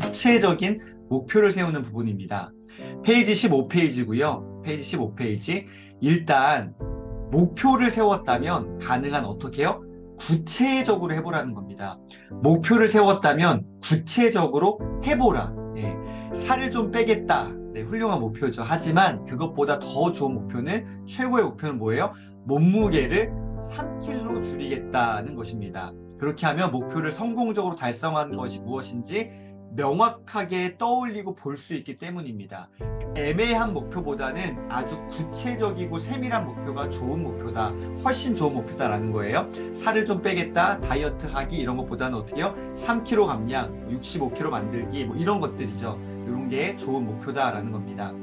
구체적인 목표를 세우는 부분입니다. 페이지 15페이지고요. 페이지 15페이지. 일단 목표를 세웠다면 가능한 어떻게 해요? 구체적으로 해보라는 겁니다. 목표를 세웠다면 구체적으로 해보라. 네. 살을 좀 빼겠다. 네, 훌륭한 목표죠. 하지만 그것보다 더 좋은 목표는 최고의 목표는 뭐예요? 몸무게를 3kg 줄이겠다는 것입니다. 그렇게 하면 목표를 성공적으로 달성하는 것이 무엇인지 명확하게 떠올리고 볼 수 있기 때문입니다. 애매한 목표보다는 아주 구체적이고 세밀한 목표가 좋은 목표다. 훨씬 좋은 목표다라는 거예요. 살을 좀 빼겠다, 다이어트 하기 이런 것보다는 어떻게 해요? 3kg 감량, 65kg 만들기 뭐 이런 것들이죠. 이런 게 좋은 목표다라는 겁니다.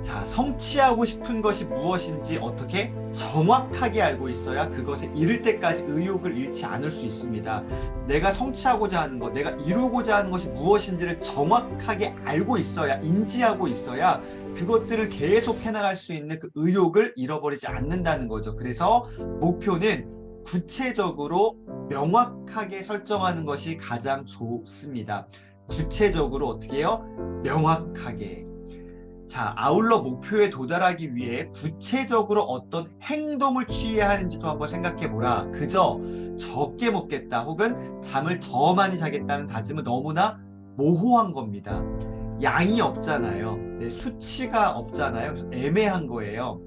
자, 성취하고 싶은 것이 무엇인지 어떻게 정확하게 알고 있어야 그것을 이룰 때까지 의욕을 잃지 않을 수 있습니다. 내가 성취하고자 하는 것, 내가 이루고자 하는 것이 무엇인지를 정확하게 알고 있어야, 인지하고 있어야 그것들을 계속 해나갈 수 있는 그 의욕을 잃어버리지 않는다는 거죠. 그래서 목표는 구체적으로 명확하게 설정하는 것이 가장 좋습니다. 구체적으로 어떻게 해요? 명확하게. 자, 아울러 목표에 도달하기 위해 구체적으로 어떤 행동을 취해야 하는지도 한번 생각해 보라. 그저 적게 먹겠다 혹은 잠을 더 많이 자겠다는 다짐은 너무나 모호한 겁니다. 양이 없잖아요. 네, 수치가 없잖아요. 그래서 애매한 거예요.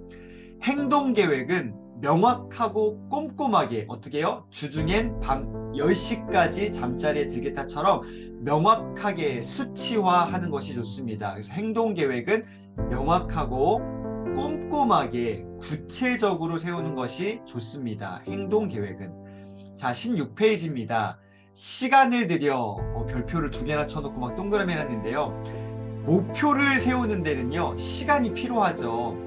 행동 계획은 명확하고 꼼꼼하게 어떻게 해요? 주중엔 밤 10시까지 잠자리에 들겠다처럼 명확하게 수치화하는 것이 좋습니다. 그래서 행동 계획은 명확하고 꼼꼼하게 구체적으로 세우는 것이 좋습니다. 행동 계획은. 자, 16페이지입니다. 시간을 들여 별표를 2개나 쳐놓고 막 동그라미 해놨는데요. 목표를 세우는 데는요, 시간이 필요하죠.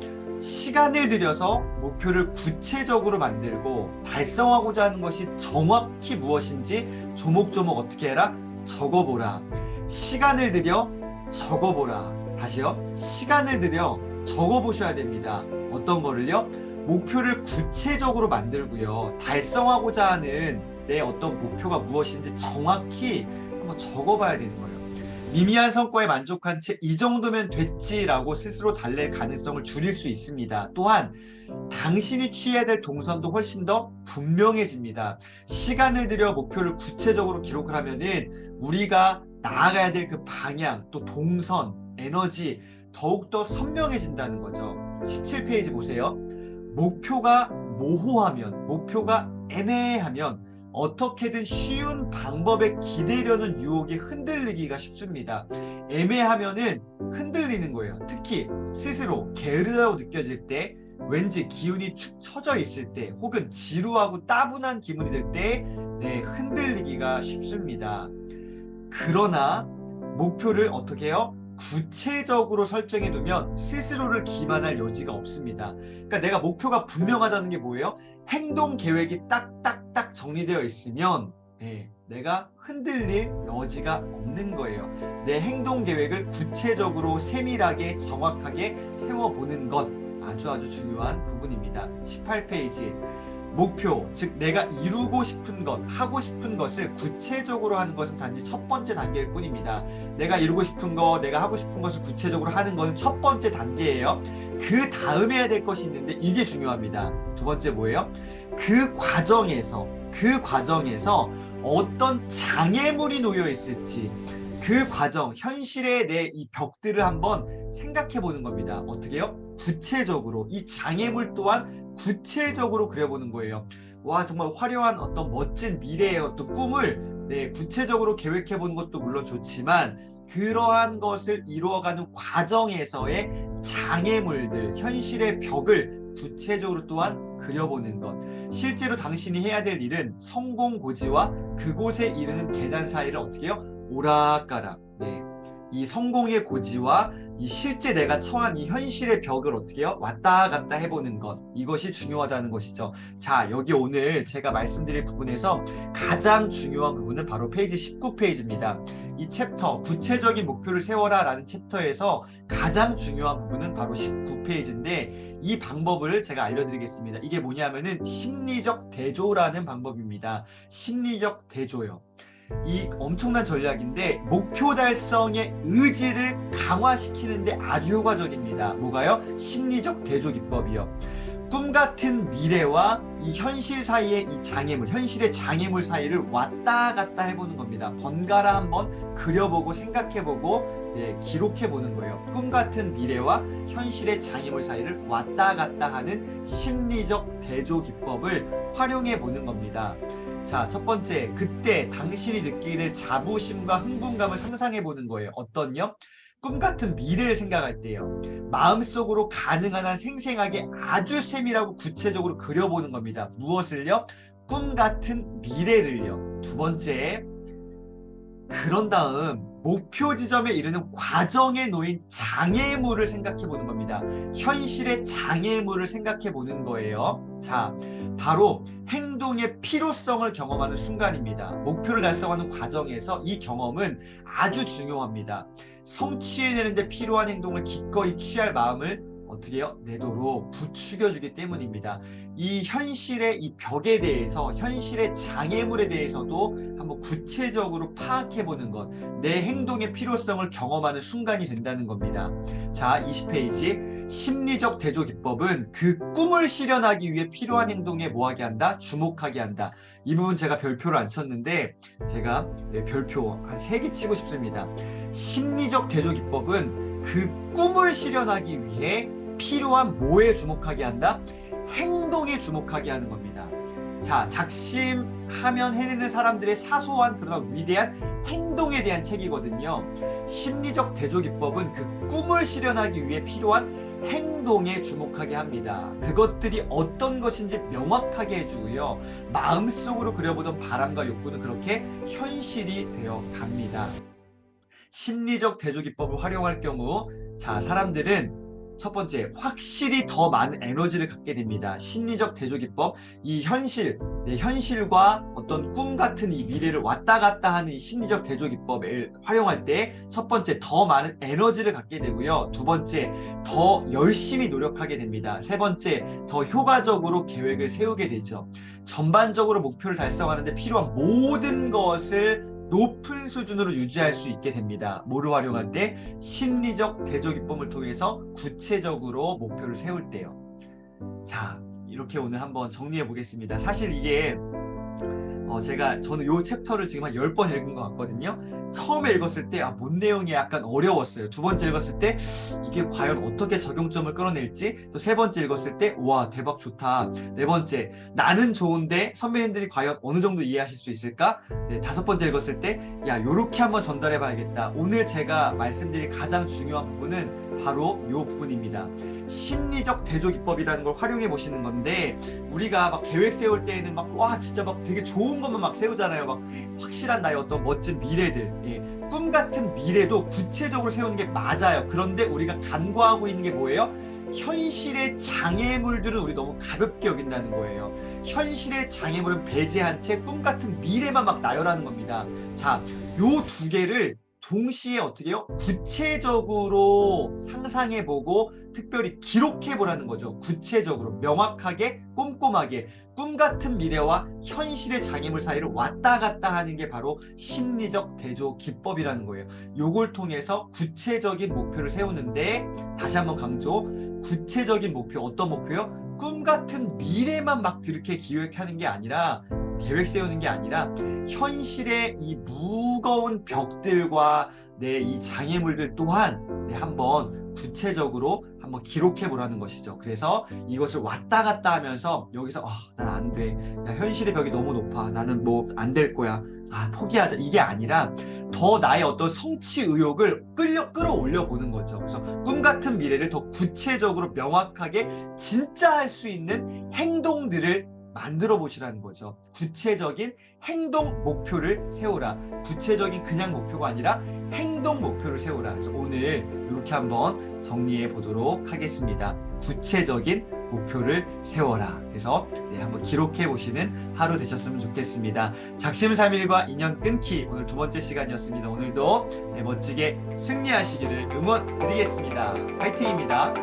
시간을 들여서 목표를 구체적으로 만들고 달성하고자 하는 것이 정확히 무엇인지 조목조목 어떻게 해라? 적어보라. 시간을 들여 적어보라. 다시요. 시간을 들여 적어보셔야 됩니다. 어떤 거를요? 목표를 구체적으로 만들고요. 달성하고자 하는 내 어떤 목표가 무엇인지 정확히 한번 적어봐야 되는 거예요. 미미한 성과에 만족한 채 이 정도면 됐지라고 스스로 달랠 가능성을 줄일 수 있습니다. 또한 당신이 취해야 될 동선도 훨씬 더 분명해집니다. 시간을 들여 목표를 구체적으로 기록을 하면은 우리가 나아가야 될 그 방향, 또 동선, 에너지 더욱더 선명해진다는 거죠. 17페이지 보세요. 목표가 모호하면, 목표가 애매하면 어떻게든 쉬운 방법에 기대려는 유혹에 흔들리기가 쉽습니다. 애매하면은 흔들리는 거예요. 특히 스스로 게으르다고 느껴질 때, 왠지 기운이 축 처져 있을 때, 혹은 지루하고 따분한 기분이 들 때, 네, 흔들리기가 쉽습니다. 그러나 목표를 어떻게 해요? 구체적으로 설정해 두면 스스로를 기만할 여지가 없습니다. 그러니까 내가 목표가 분명하다는 게 뭐예요? 행동 계획이 딱딱딱 정리되어 있으면 내가 흔들릴 여지가 없는 거예요. 내 행동 계획을 구체적으로 세밀하게 정확하게 세워보는 것 아주 중요한 부분입니다. 18페이지. 목표, 즉 내가 이루고 싶은 것, 하고 싶은 것을 구체적으로 하는 것은 단지 첫 번째 단계일 뿐입니다. 내가 이루고 싶은 것, 내가 하고 싶은 것을 구체적으로 하는 것은 첫 번째 단계예요. 그 다음에 해야 될 것이 있는데 이게 중요합니다. 두 번째 뭐예요? 그 과정에서 어떤 장애물이 놓여 있을지 그 과정, 현실의 내 이 벽들을 한번 생각해 보는 겁니다. 어떻게요? 구체적으로 이 장애물 또한 구체적으로 그려보는 거예요. 와, 정말 화려한 어떤 멋진 미래의 어떤 꿈을 구체적으로 계획해 보는 것도 물론 좋지만 그러한 것을 이루어가는 과정에서의 장애물들, 현실의 벽을 구체적으로 또한 그려보는 것. 실제로 당신이 해야 될 일은 성공 고지와 그곳에 이르는 계단 사이를 어떻게 해요? 오락가락. 이 성공의 고지와 이 실제 내가 처한 이 현실의 벽을 어떻게 해요? 왔다 갔다 해보는 것. 이것이 중요하다는 것이죠. 자, 여기 오늘 제가 말씀드릴 부분에서 가장 중요한 부분은 바로 페이지 19페이지입니다. 이 챕터, 구체적인 목표를 세워라 라는 챕터에서 가장 중요한 부분은 바로 19페이지인데 이 방법을 제가 알려드리겠습니다. 이게 뭐냐면은 심리적 대조라는 방법입니다. 심리적 대조요. 이 엄청난 전략인데 목표 달성의 의지를 강화시키는데 아주 효과적입니다. 뭐가요? 심리적 대조 기법이요. 꿈 같은 미래와 이 현실 사이의 이 장애물, 현실의 장애물 사이를 왔다 갔다 해보는 겁니다. 번갈아 한번 그려보고 생각해보고 기록해보는 거예요. 꿈 같은 미래와 현실의 장애물 사이를 왔다 갔다 하는 심리적 대조 기법을 활용해 보는 겁니다. 자, 첫 번째, 그때 당신이 느끼게 될 자부심과 흥분감을 상상해 보는 거예요. 어떤요? 꿈 같은 미래를 생각할 때요. 마음속으로 가능한 한 생생하게 아주 세밀하고 구체적으로 그려보는 겁니다. 무엇을요? 꿈 같은 미래를요. 두 번째, 그런 다음 목표 지점에 이르는 과정에 놓인 장애물을 생각해 보는 겁니다. 현실의 장애물을 생각해 보는 거예요. 자, 바로 행동의 필요성을 경험하는 순간입니다. 목표를 달성하는 과정에서 이 경험은 아주 중요합니다. 성취해내는데 필요한 행동을 기꺼이 취할 마음을 어떻게 해요? 내도록 부추겨주기 때문입니다. 이 현실의 이 벽에 대해서, 현실의 장애물에 대해서도 한번 구체적으로 파악해보는 것, 내 행동의 필요성을 경험하는 순간이 된다는 겁니다. 자, 20페이지. 심리적 대조 기법은 그 꿈을 실현하기 위해 필요한 행동에 뭐하게 한다? 주목하게 한다. 이 부분 제가 별표를 안 쳤는데 제가 별표 한 3개 치고 싶습니다. 심리적 대조 기법은 그 꿈을 실현하기 위해 필요한 뭐에 주목하게 한다? 행동에 주목하게 하는 겁니다. 자, 작심하면 해내는 사람들의 사소한 그러나 위대한 행동에 대한 책이거든요. 심리적 대조 기법은 그 꿈을 실현하기 위해 필요한 행동에 주목하게 합니다. 그것들이 어떤 것인지 명확하게 해주고요. 마음속으로 그려보던 바람과 욕구는 그렇게 현실이 되어 갑니다. 심리적 대조 기법을 활용할 경우, 자, 사람들은 첫 번째, 확실히 더 많은 에너지를 갖게 됩니다. 심리적 대조 기법, 이 현실과 어떤 꿈 같은 이 미래를 왔다 갔다 하는 이 심리적 대조 기법을 활용할 때 첫 번째, 더 많은 에너지를 갖게 되고요. 두 번째, 더 열심히 노력하게 됩니다. 세 번째, 더 효과적으로 계획을 세우게 되죠. 전반적으로 목표를 달성하는 데 필요한 모든 것을 높은 수준으로 유지할 수 있게 됩니다. 뭐를 활용할 때? 심리적 대조 기법을 통해서 구체적으로 목표를 세울 때요. 자, 이렇게 오늘 한번 정리해 보겠습니다. 사실 이게 저는 이 챕터를 지금 한 10번 읽은 것 같거든요. 처음에 읽었을 때 뭔 내용이 약간 어려웠어요. 두 번째 읽었을 때 이게 과연 어떻게 적용점을 끌어낼지, 또 세 번째 읽었을 때 와, 대박 좋다. 네 번째, 나는 좋은데 선배님들이 과연 어느 정도 이해하실 수 있을까? 네, 다섯 번째 읽었을 때 야, 요렇게 한번 전달해 봐야겠다. 오늘 제가 말씀드릴 가장 중요한 부분은 바로 이 부분입니다. 심리적 대조 기법이라는 걸 활용해 보시는 건데, 우리가 막 계획 세울 때에는 와 진짜 막 되게 좋은 것만 막 세우잖아요. 막 확실한 나의 어떤 멋진 미래들, 꿈 같은 미래도 구체적으로 세우는 게 맞아요. 그런데 우리가 간과하고 있는 게 뭐예요? 현실의 장애물들은 우리 너무 가볍게 여긴다는 거예요. 현실의 장애물은 배제한 채 꿈 같은 미래만 막 나열하는 겁니다. 자, 요 두 개를 동시에 어떻게 해요? 구체적으로 상상해보고 특별히 기록해보라는 거죠. 구체적으로 명확하게 꼼꼼하게 꿈 같은 미래와 현실의 장애물 사이를 왔다 갔다 하는 게 바로 심리적 대조 기법이라는 거예요. 요걸 통해서 구체적인 목표를 세우는데, 다시 한번 강조, 구체적인 목표, 어떤 목표요? 꿈 같은 미래만 막 그렇게 기획하는 게 아니라, 계획 세우는 게 아니라 현실의 이 무거운 벽들과 이 장애물들 또한 한번 구체적으로 한번 기록해 보라는 것이죠. 그래서 이것을 왔다 갔다 하면서 여기서 난 안 돼. 야, 현실의 벽이 너무 높아. 나는 뭐 안 될 거야. 포기하자. 이게 아니라 더 나의 어떤 성취 의욕을 끌어올려 보는 거죠. 그래서 꿈 같은 미래를 더 구체적으로 명확하게 진짜 할 수 있는 행동들을 만들어 보시라는 거죠. 구체적인 행동 목표를 세우라. 구체적인 그냥 목표가 아니라 행동 목표를 세우라. 그래서 오늘 이렇게 한번 정리해 보도록 하겠습니다. 구체적인 목표를 세워라. 그래서 한번 기록해 보시는 하루 되셨으면 좋겠습니다. 작심삼일과 인연 끊기, 오늘 두 번째 시간이었습니다. 오늘도 멋지게 승리하시기를 응원 드리겠습니다. 화이팅입니다.